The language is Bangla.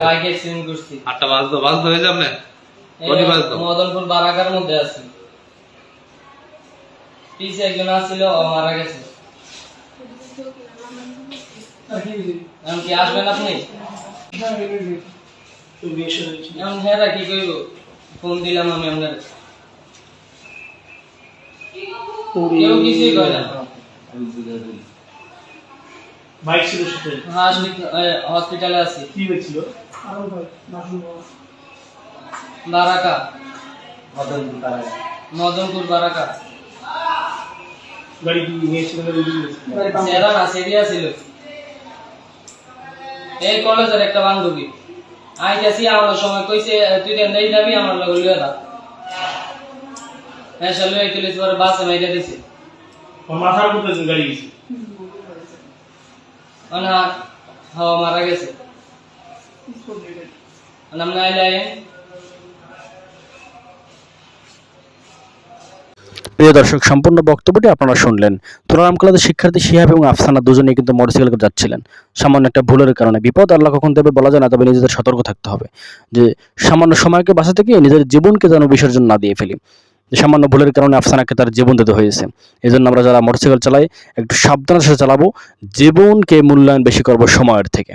বাইক অ্যাক্সিডেন্ট করছি। 8টা বাজতো হয়ে যাবে না কোনি বাজতো মদনপুর বারাকার মধ্যে আছি। পিছে একজন আসছিল, ও মারা গেছে। এখন কি আসবেন আপনি? এখন হেরা কি কইব? ফোন দিলাম আমি আপনার, কেউ কিছুই কয় না। বাইক ছিল সাথে? হসপিটালে আছি। কি হয়েছিল? বারাকা, মদনপুর বারাকা। গাড়ি কি নিয়েছিল না? সেরা না, সেরিয়া ছিল। এই কলেজের একটা বান্ধবী আইতাছি, আমার সময় কইছে তুই কেন যাবি আমার লগে লইয়া দা। হ্যাঁ চলে আইতেলে পরে বাসে মাইরা দিছে। মাথার উপরে গাড়ি গেছে। না হাওয়া মারা গেছে। নাম নাই লাই। প্রিয় দর্শক, সম্পূর্ণ বক্তব্যটি আপনারা শুনলেন। তুলারাম কলেজের শিক্ষার্থী শিহাব এবং আফসানা দুজনেই কিন্তু মোটরসাইকেল করে যাচ্ছিলেন। সামান্য একটা ভুলের কারণে বিপদ আল্লাহ কখন দেবে বলা যায় না, তবে নিজেদের সতর্ক থাকতে হবে যে সামান্য সময়কে বাঁচাতে গিয়ে নিজের জীবনকে যেন বিসর্জন না দিয়ে ফেলি। সামান্য ভুলের কারণে আফসানাকে তার জীবন দিতে হয়েছে। এই জন্য আমরা যারা মোটরসাইকেল চালাই একটু সাবধানের সাথে চালাবো, জীবনকে মূল্যায়ন বেশি করবো সময়ের থেকে।